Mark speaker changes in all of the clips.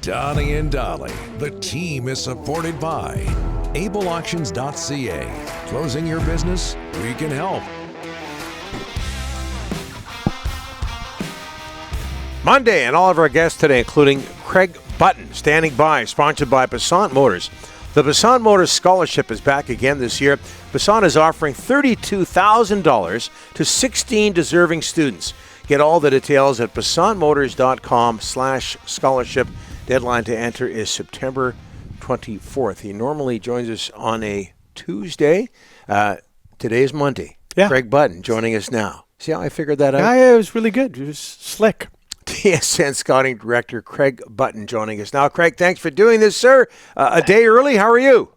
Speaker 1: Donnie and Dolly. The team is supported by ableauctions.ca. Closing your business? We can help.
Speaker 2: Monday, and all of our guests today, including Craig Button, standing by, sponsored by Passant Motors. The Passant Motors Scholarship is back again this year. Passant is offering $32,000 to 16 deserving students. Get all the details at passantmotors.com/scholarship. Deadline to enter is September 24th. He normally joins us on a Tuesday. Today is Monday.
Speaker 3: Yeah.
Speaker 2: Craig Button joining us now. See how I figured that out?
Speaker 3: Yeah, it was really good. It was slick.
Speaker 2: TSN Scouting Director Craig Button joining us now. Craig, thanks for doing this, sir. A day early. How are you?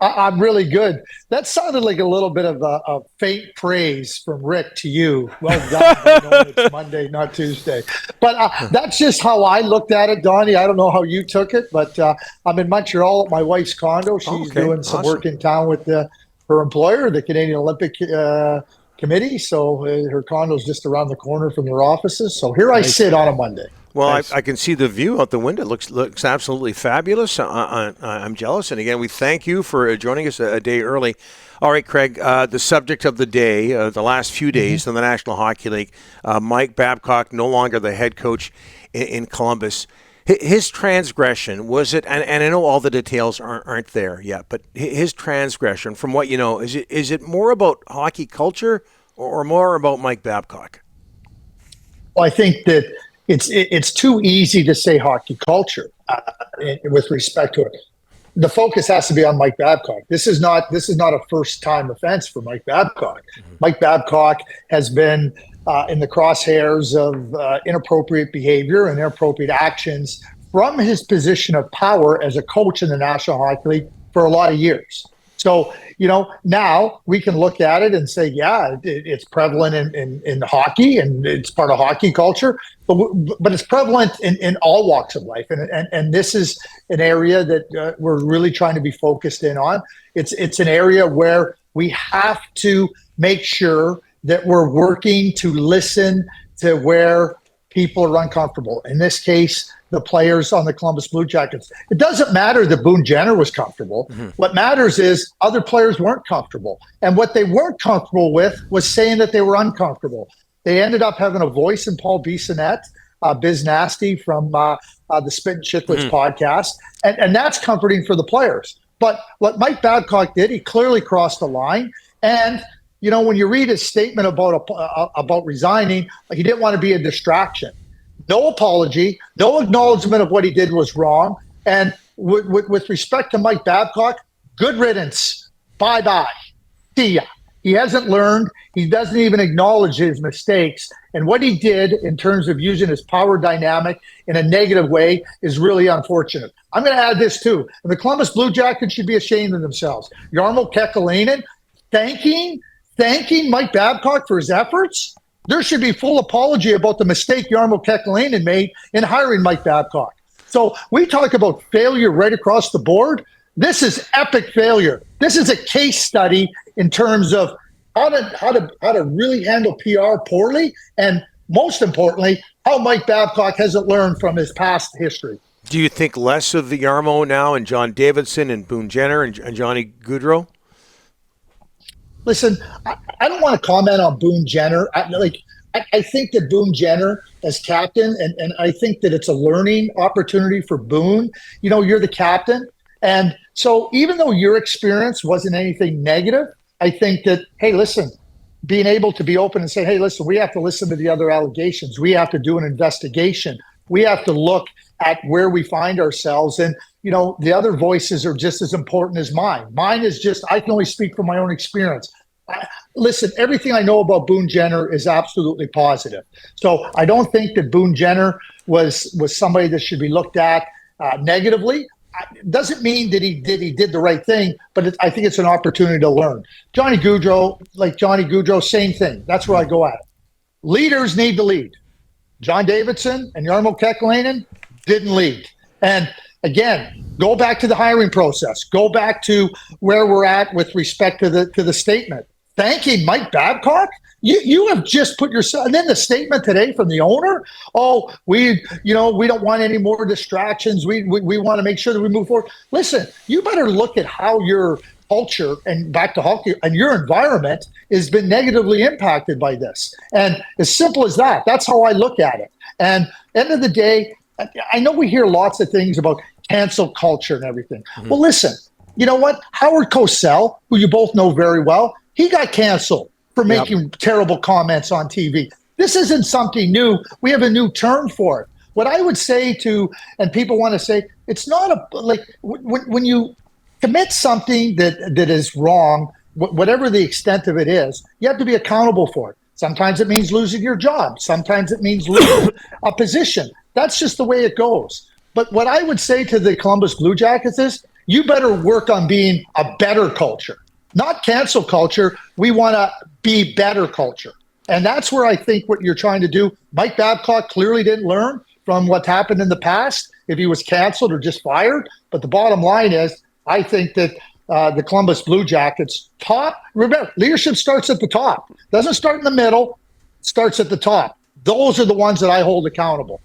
Speaker 4: I'm really good. That sounded like a little bit of a faint praise from Rick to you. Well done. I know it's Monday, not Tuesday. But that's just how I looked at it, Donnie. I don't know how you took it, but I'm in Montreal at my wife's condo. She's doing some work in town with her employer, the Canadian Olympic Committee. So her condo is just around the corner from their offices. So here I sit on a Monday.
Speaker 2: Well, I can see the view out the window. It looks absolutely fabulous. I'm jealous. And again, we thank you for joining us a day early. All right, Craig, the subject of the day, the last few days in the National Hockey League, Mike Babcock, no longer the head coach in Columbus. His transgression, was it, and I know all the details aren't there yet, but his transgression, from what you know, is it more about hockey culture or more about Mike Babcock?
Speaker 4: Well, I think that it's too easy to say hockey culture with respect to it. The focus has to be on Mike Babcock. This is not a first time offense for Mike Babcock. Mm-hmm. Mike Babcock has been in the crosshairs of inappropriate behavior and inappropriate actions from his position of power as a coach in the National Hockey League for a lot of years. So, now we can look at it and say, yeah, it's prevalent in hockey and it's part of hockey culture, but it's prevalent in all walks of life. And this is an area that we're really trying to be focused in on. It's an area where we have to make sure that we're working to listen to where people are uncomfortable. In this case, the players on the Columbus Blue Jackets. It doesn't matter that Boone Jenner was comfortable. Mm-hmm. What matters is other players weren't comfortable. And what they weren't comfortable with was saying that they were uncomfortable. They ended up having a voice in Paul Bissonnette, Biz Nasty from the Spit and Chicklets podcast. And that's comforting for the players. But what Mike Babcock did, he clearly crossed the line. And when you read his statement about resigning, he didn't want to be a distraction. No apology, no acknowledgement of what he did was wrong. And with respect to Mike Babcock, good riddance. Bye-bye. See ya. He hasn't learned. He doesn't even acknowledge his mistakes. And what he did in terms of using his power dynamic in a negative way is really unfortunate. I'm going to add this too. And the Columbus Blue Jackets should be ashamed of themselves. Jarmo Kekalainen thanking Mike Babcock for his efforts. There should be full apology about the mistake Jarmo Kekalainen made in hiring Mike Babcock. So we talk about failure right across the board. This is epic failure. This is a case study in terms of how to really handle PR poorly, and most importantly, how Mike Babcock hasn't learned from his past history.
Speaker 2: Do you think less of the Jarmo now and John Davidson and Boone Jenner and Johnny Gaudreau?
Speaker 4: Listen, I don't want to comment on Boone Jenner. I think that Boone Jenner as captain, and I think that it's a learning opportunity for Boone. You're the captain. And so even though your experience wasn't anything negative, I think that, hey, listen, being able to be open and say, hey, listen, we have to listen to the other allegations. We have to do an investigation. We have to look at where we find ourselves. And, the other voices are just as important as mine. Mine is just, I can only speak from my own experience. Listen, everything I know about Boone Jenner is absolutely positive. So I don't think that Boone Jenner was somebody that should be looked at negatively. Doesn't mean that he did the right thing, but I think it's an opportunity to learn. Johnny Gaudreau, same thing. That's where I go at it. Leaders need to lead. John Davidson and Jarmo Kekalainen didn't lead. And again, go back to the hiring process. Go back to where we're at with respect to the statement. Thanking Mike Babcock? You have just put yourself, and then the statement today from the owner, oh, we don't want any more distractions. We want to make sure that we move forward. Listen, you better look at how your culture and back to hockey and your environment has been negatively impacted by this. And as simple as that, that's how I look at it. And end of the day, I know we hear lots of things about cancel culture and everything. Mm-hmm. Well, listen, you know what? Howard Cosell, who you both know very well, he got canceled for making terrible comments on TV. This isn't something new. We have a new term for it. What I would say to, and people want to say, it's not when you commit something that is wrong, whatever the extent of it is, you have to be accountable for it. Sometimes it means losing your job. Sometimes it means losing a position. That's just the way it goes. But what I would say to the Columbus Blue Jackets is, you better work on being a better culture. Not cancel culture. We want to be better culture. And that's where I think what you're trying to do. Mike Babcock clearly didn't learn from what happened in the past, if he was canceled or just fired. But the bottom line is, I think that the Columbus Blue Jackets remember, leadership starts at the top. Doesn't start in the middle, starts at the top. Those are the ones that I hold accountable.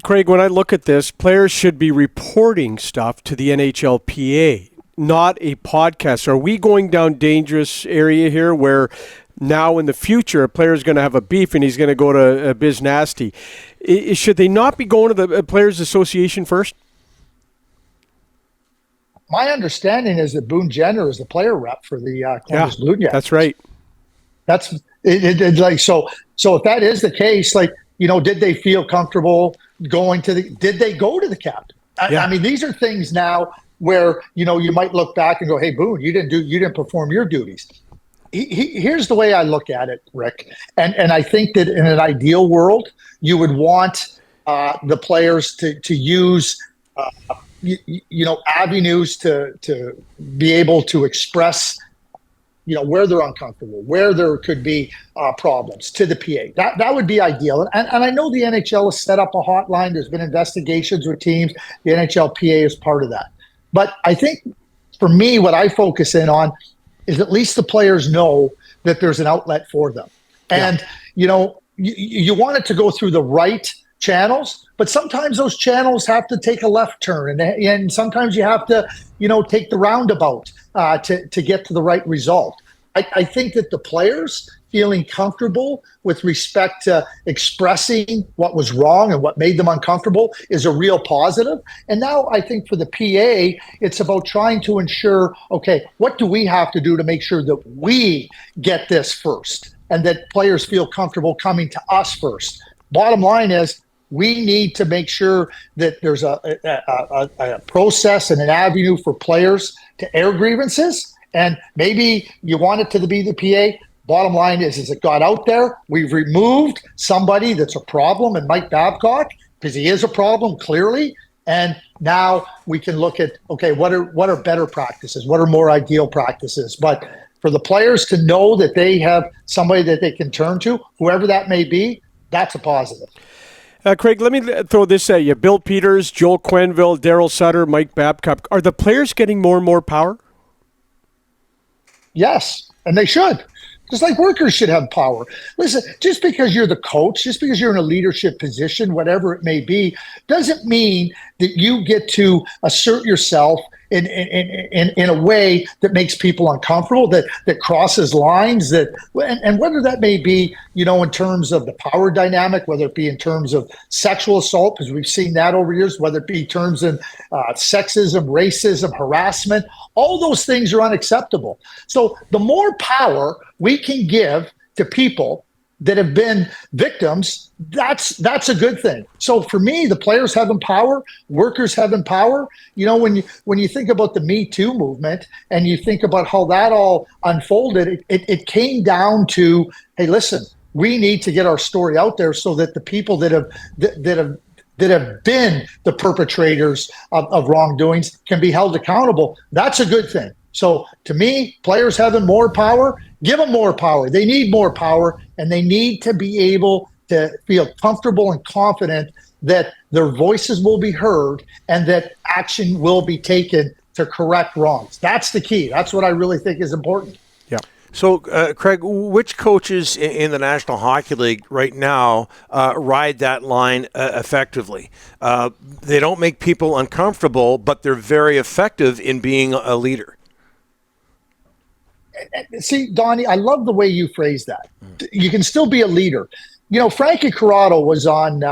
Speaker 3: Craig, when I look at this, players should be reporting stuff to the NHLPA, not a podcast. Are we going down dangerous area here where now in the future a player is going to have a beef and he's going to go to Biz Nasty? Should they not be going to the Players Association first?
Speaker 4: My understanding is that Boone Jenner is the player rep for the Columbus Blue Jackets.
Speaker 3: That's right.
Speaker 4: That's it, like so. So if that is the case, did they feel comfortable going to did they go to the captain? I mean, these are things now where, you might look back and go, hey, Boone, you didn't perform your duties. Here's the way I look at it, Rick. And I think that in an ideal world, you would want the players to use, avenues to be able to express, where they're uncomfortable, where there could be problems to the PA. That would be ideal. And I know the NHL has set up a hotline. There's been investigations with teams. The NHLPA is part of that. But I think for me, what I focus in on is at least the players know that there's an outlet for them. And, you want it to go through the right channels, but sometimes those channels have to take a left turn. And sometimes you have to, take the roundabout to get to the right result. I think that the players feeling comfortable with respect to expressing what was wrong and what made them uncomfortable is a real positive. And now I think for the PA, it's about trying to ensure, okay, what do we have to do to make sure that we get this first and that players feel comfortable coming to us first? Bottom line is, we need to make sure that there's a process and an avenue for players to air grievances. And maybe you want it to be the PA. Bottom line is it got out there. We've removed somebody that's a problem in Mike Babcock, because he is a problem, clearly. And now we can look at, okay, what are better practices? What are more ideal practices? But for the players to know that they have somebody that they can turn to, whoever that may be, that's a positive.
Speaker 3: Craig, let me throw this at you. Bill Peters, Joel Quenneville, Darryl Sutter, Mike Babcock. Are the players getting more and more power?
Speaker 4: Yes, and they should. Just like workers should have power. Listen, just because you're the coach, just because you're in a leadership position, whatever it may be, doesn't mean that you get to assert yourself in a way that makes people uncomfortable, that crosses lines, and whether that may be, in terms of the power dynamic, whether it be in terms of sexual assault, because we've seen that over years, whether it be in terms of sexism, racism, harassment, all those things are unacceptable. So the more power we can give to people that have been victims, that's a good thing. So for me, the players having power, workers having power, when you think about the Me Too movement and you think about how that all unfolded, it came down to, hey, listen, we need to get our story out there so that the people that have been the perpetrators of wrongdoings can be held accountable. That's a good thing. So to me, players having more power, give them more power. They need more power, and they need to be able to feel comfortable and confident that their voices will be heard and that action will be taken to correct wrongs. That's the key. That's what I really think is important.
Speaker 3: Yeah.
Speaker 2: So, Craig, which coaches in the National Hockey League right now ride that line effectively? They don't make people uncomfortable, but they're very effective in being a leader.
Speaker 4: See, Donnie, I love the way you phrase that. You can still be a leader. You know, Frankie Corrado was on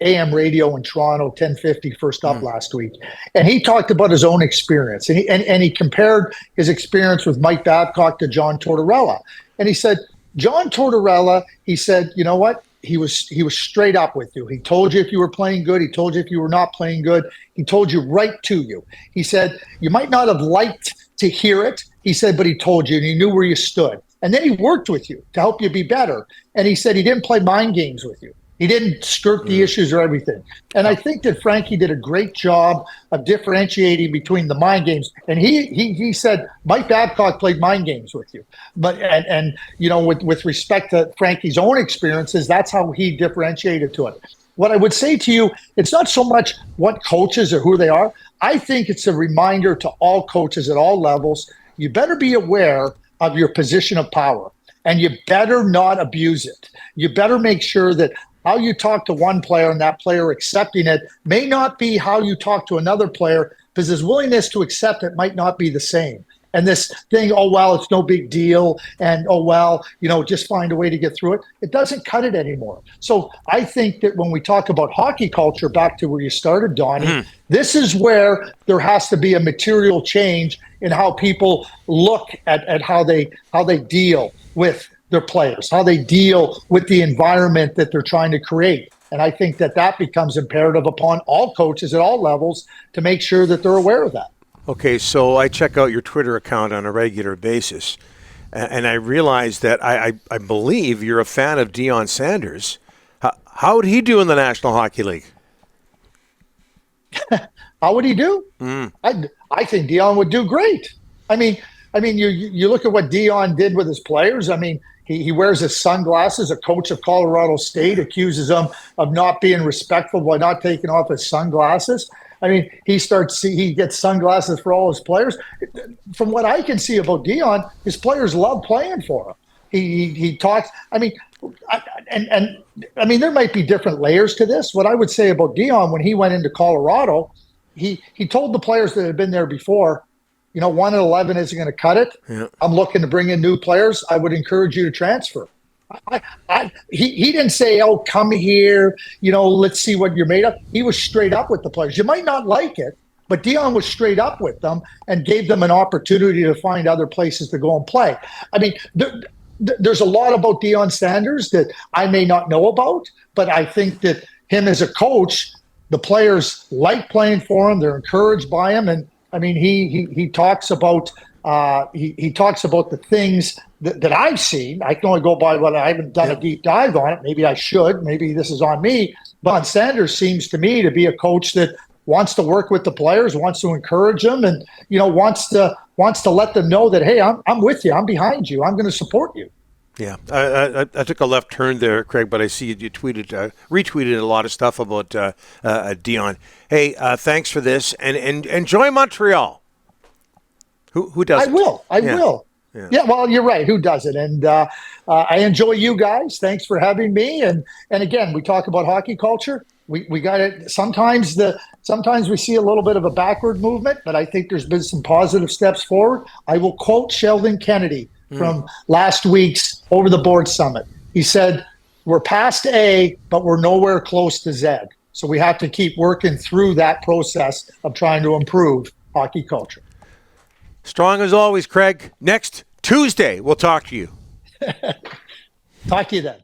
Speaker 4: AM radio in Toronto, 1050 First Up last week, and he talked about his own experience, and he compared his experience with Mike Babcock to John Tortorella, and he said, John Tortorella, he said, you know what? He was straight up with you. He told you if you were playing good. He told you if you were not playing good. He told you right to you. He said, you might not have liked to hear it. He said, but he told you and he knew where you stood. And then he worked with you to help you be better. And he said he didn't play mind games with you. He didn't skirt the issues or everything. And I think that Frankie did a great job of differentiating between the mind games. And he said Mike Babcock played mind games with you. But and you know, with respect to Frankie's own experiences, that's how he differentiated to it. What I would say to you, it's not so much what coaches or who they are. I think it's a reminder to all coaches at all levels, you better be aware of your position of power, and you better not abuse it. You better make sure that how you talk to one player and that player accepting it may not be how you talk to another player, because his willingness to accept it might not be the same. And this thing, oh, well, it's no big deal, and oh, well, you know, just find a way to get through it. It doesn't cut it anymore. So I think that when we talk about hockey culture, back to where you started, Donnie, this is where there has to be a material change in how people look at how they deal with their players, how they deal with the environment that they're trying to create. And I think that becomes imperative upon all coaches at all levels to make sure that they're aware of that.
Speaker 2: Okay, so I check out your Twitter account on a regular basis, and I realize that I believe you're a fan of Deion Sanders. How would he do in the National Hockey League?
Speaker 4: How would he do? I think Deion would do great. I mean, you look at what Deion did with his players. I mean, he wears his sunglasses. A coach of Colorado State accuses him of not being respectful by not taking off his sunglasses. I mean, he gets sunglasses for all his players. From what I can see about Deion, his players love playing for him. He talks. I mean, there might be different layers to this. What I would say about Deion, when he went into Colorado, he told the players that had been there before, you know, 1 in 11 isn't going to cut it. Yeah. I'm looking to bring in new players. I would encourage you to transfer. He didn't say, oh, come here, you know, let's see what you're made of. He was straight up with the players. You might not like it, but Deion was straight up with them and gave them an opportunity to find other places to go and play. I mean, there's a lot about Deion Sanders that I may not know about, but I think that him as a coach, the players like playing for him. They're encouraged by him. And I mean, he talks about he talks about the things that I've seen. I can only go by what I haven't done a deep dive on it. Maybe I should. Maybe this is on me. But Sanders seems to me to be a coach that wants to work with the players, wants to encourage them, and you know wants to let them know that, hey, I'm with you. I'm behind you. I'm going to support you.
Speaker 2: Yeah, I took a left turn there, Craig, but I see you retweeted a lot of stuff about Deion. Hey, thanks for this, and enjoy Montreal. Who doesn't?
Speaker 4: I will. Yeah, well, you're right. Who doesn't? And I enjoy you guys. Thanks for having me. And again, we talk about hockey culture. We got it. Sometimes we see a little bit of a backward movement, but I think there's been some positive steps forward. I will quote Sheldon Kennedy from last week's Over the Board Summit. He said, "We're past A, but we're nowhere close to Z. So we have to keep working through that process of trying to improve hockey culture."
Speaker 2: Strong as always, Craig. Next Tuesday, we'll talk to you.
Speaker 4: Talk to you then.